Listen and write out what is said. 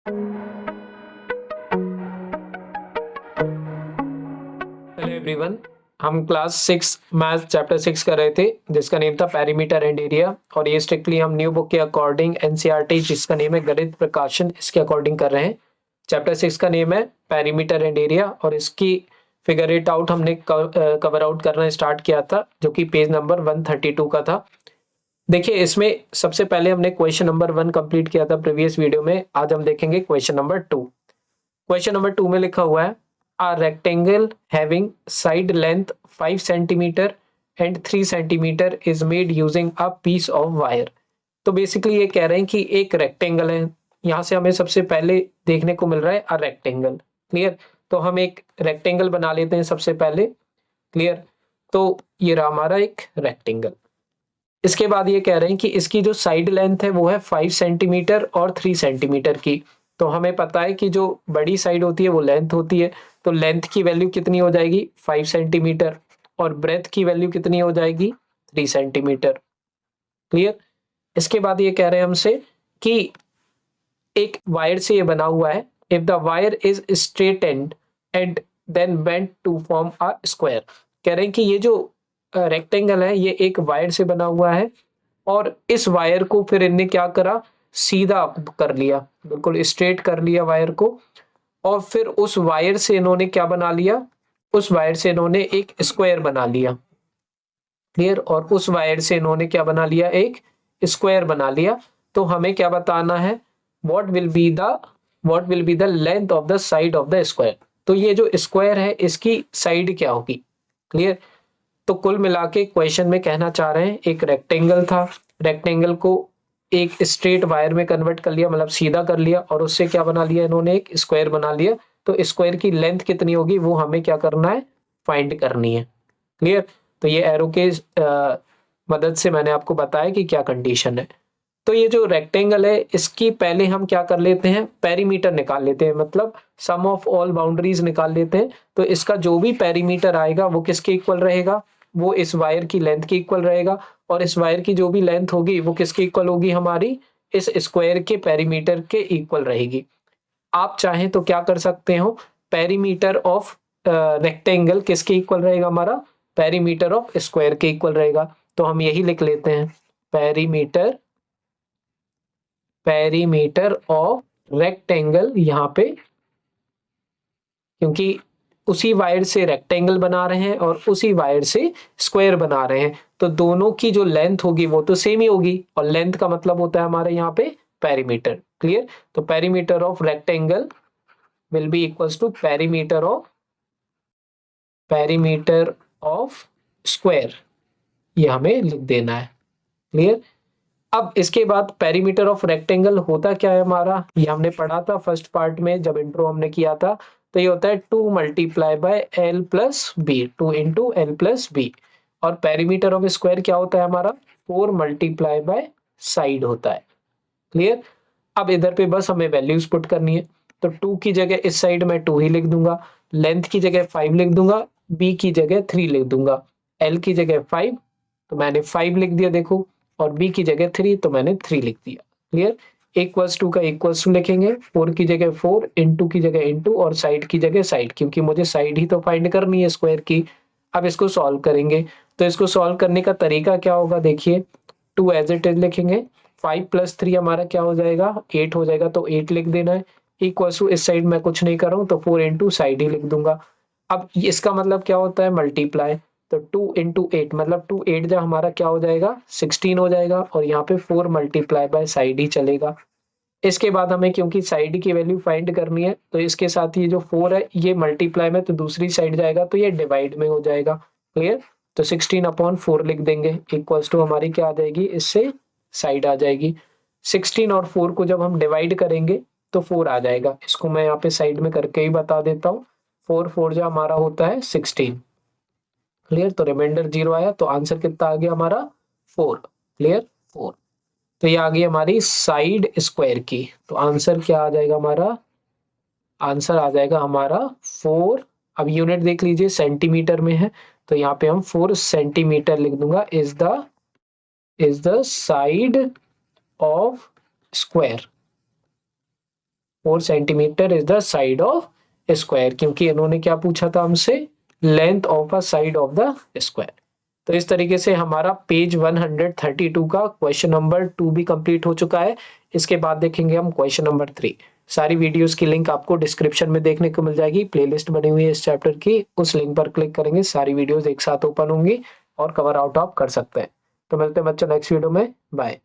Hello everyone, हम class 6 math chapter 6 कर रहे थे जिसका नेम था पेरीमीटर एंड एरिया। और ये स्ट्रिक्टली हम न्यू बुक के अकॉर्डिंग एनसीईआरटी जिसका नेम है गणित प्रकाशन, इसके अकॉर्डिंग कर रहे हैं। चैप्टर 6 का नेम है पेरीमीटर एंड एरिया और इसकी फिगर इट आउट हमने कवर आउट करना स्टार्ट किया था जो कि पेज नंबर 132 का था। देखिए, इसमें सबसे पहले हमने क्वेश्चन नंबर 1 कंप्लीट किया था प्रीवियस वीडियो में। आज हम देखेंगे क्वेश्चन नंबर 2। क्वेश्चन नंबर 2 में लिखा हुआ है a rectangle having side length 5 centimeter and 3 centimeter is made using a piece of wire। तो बेसिकली ये कह रहे हैं कि एक रेक्टेंगल है। यहाँ से हमें सबसे पहले देखने को मिल रहा है अ रेक्टेंगल। क्लियर? तो हम एक रेक्टेंगल बना लेते हैं सबसे पहले। क्लियर? तो ये रहा हमारा एक रेक्टेंगल। इसके बाद ये कह रहे हैं कि इसकी जो साइड लेंथ है वो है 5 सेंटीमीटर और 3 सेंटीमीटर की। तो हमें पता है कि जो बड़ी साइड होती है वो लेंथ होती है, तो लेंथ की वैल्यू कितनी हो जाएगी 5 सेंटीमीटर और ब्रेथ की वैल्यू कितनी हो जाएगी 3 सेंटीमीटर। क्लियर? इसके बाद ये कह रहे हैं हमसे कि एक वायर से ये बना हुआ है। If the wire is straightened and then bent to form a square. कह रहे हैं कि ये जो रेक्टेंगल है ये एक वायर से बना हुआ है और इस वायर को फिर इनने क्या करा, सीधा कर लिया, बिल्कुल स्ट्रेट कर लिया वायर को। और फिर उस वायर से इन्होंने क्या बना लिया, उस वायर से इन्होंने एक स्क्वायर बना लिया। क्लियर? और उस वायर से इन्होंने क्या बना लिया, एक स्क्वायर बना लिया। तो हमें क्या बताना है, what will be the length of the side of the square. तो ये जो स्क्वायर है इसकी साइड क्या होगी। क्लियर? तो कुल मिला के क्वेश्चन में कहना चाह रहे हैं एक रेक्टेंगल था, रेक्टेंगल को एक स्ट्रेट वायर में कन्वर्ट कर लिया, मतलब सीधा कर लिया, और उससे क्या बना लिया इन्होंने, एक स्क्वायर बना लिया। तो स्क्वायर की लेंथ कितनी होगी वो हमें क्या करना है, फाइंड करनी है। क्लियर? तो ये एरो के मदद से मैंने आपको बताया कि क्या कंडीशन है। तो ये जो रेक्टेंगल है इसकी पहले हम क्या कर लेते हैं, पेरीमीटर निकाल लेते हैं, मतलब सम ऑफ ऑल बाउंड्रीज निकाल लेते हैं। तो इसका जो भी पेरीमीटर आएगा वो किसके इक्वल रहेगा, वो इस वायर की लेंथ के इक्वल रहेगा। और इस वायर की जो भी लेंथ होगी वो किसके इक्वल होगी, हमारी इस स्क्वायर के पेरीमीटर के इक्वल रहेगी। आप चाहें तो क्या कर सकते हो, पेरीमीटर ऑफ रेक्टेंगल किसके इक्वल रहेगा, हमारा पेरीमीटर ऑफ स्क्वायर के इक्वल रहेगा। तो हम यही लिख लेते हैं, पेरीमीटर ऑफ रेक्टेंगल, यहाँ पे क्योंकि उसी वायर से रेक्टेंगल बना रहे हैं और उसी वायर से स्क्वायर बना रहे हैं, तो दोनों की जो लेंथ होगी वो तो सेम ही होगी, और लेंथ का मतलब होता है हमारे यहाँ पे पेरीमीटर। क्लियर? तो perimeter of rectangle will be equals to perimeter of square, ये हमें लिख देना है। क्लियर? अब इसके बाद पेरीमीटर ऑफ रेक्टेंगल होता क्या है हमारा, ये हमने पढ़ा था फर्स्ट पार्ट में जब इंट्रो हमने किया था। तो ये होता है 2 multiply by L plus B, 2 into L plus B. और पेरीमीटर ऑफ स्क्वायर क्या होता है हमारा, 4 मल्टीप्लाई बाय साइड होता है। क्लियर? अब इधर पे बस हमें वैल्यूज पुट करनी है। तो 2 की जगह इस साइड में 2 ही लिख दूंगा, लेंथ की जगह 5 लिख दूंगा, बी की जगह 3 लिख दूंगा, एल की जगह 5 तो मैंने 5 लिख दिया देखो, और बी की जगह 3 तो मैंने 3 लिख दिया। क्लियर? इक्वल्स टू का इक्वल्स टू लिखेंगे, 4 की जगह 4, इंटू की जगह इंटू, और साइड की जगह साइड, क्योंकि मुझे साइड ही तो फाइंड करनी है स्क्वायर की। अब इसको सॉल्व करेंगे, तो इसको सॉल्व करने का तरीका क्या होगा, देखिए 2 एज इट इज लिखेंगे, 5 प्लस 3 हमारा क्या हो जाएगा, 8 हो जाएगा, तो 8 लिख देना है। इक्वल्स टू इस साइड में कुछ नहीं कर रहा हूँ तो 4 इंटू साइड ही लिख दूंगा। अब इसका मतलब क्या होता है, मल्टीप्लाई। तो 2 इंटू 8 मतलब 2 8 जा हमारा क्या हो जाएगा, 16 हो जाएगा, और यहाँ पे 4 मल्टीप्लाई बाय साइड ही चलेगा। इसके बाद हमें क्योंकि साइड की वैल्यू फाइंड करनी है तो इसके साथ ये जो 4 है ये मल्टीप्लाई में तो दूसरी साइड जाएगा तो ये डिवाइड में हो जाएगा। क्लियर? तो 16/4 लिख देंगे, इक्वल्स टू हमारी क्या आ जाएगी, इससे साइड आ जाएगी। 16 और 4 को जब हम डिवाइड करेंगे तो 4 आ जाएगा। इसको मैं यहाँ पे साइड में करके ही बता देता हूँ। 4 4 जो हमारा होता है 16। क्लियर? तो रिमाइंडर 0 आया, तो आंसर कितना आ गया हमारा 4। क्लियर? 4। तो ये आ गई हमारी साइड स्क्वायर की। तो आंसर क्या आ जाएगा हमारा, आंसर आ जाएगा हमारा 4। अब यूनिट देख लीजिए, सेंटीमीटर में है, तो यहाँ पे हम 4 सेंटीमीटर लिख दूंगा, is the side of square. 4 centimetre is the side of square, क्योंकि इन्होंने क्या पूछा था हमसे, length of a side of the square. तो इस तरीके से हमारा पेज 132 का क्वेश्चन नंबर 2 भी कंप्लीट हो चुका है। इसके बाद देखेंगे हम क्वेश्चन नंबर 3। सारी वीडियोस की लिंक आपको डिस्क्रिप्शन में देखने को मिल जाएगी, प्लेलिस्ट बनी हुई है इस चैप्टर की, उस लिंक पर क्लिक करेंगे, सारी वीडियोस एक साथ ओपन होंगी और कवर आउट आप कर सकते हैं। तो मिलते हैं बच्चों नेक्स्ट वीडियो में, बाय।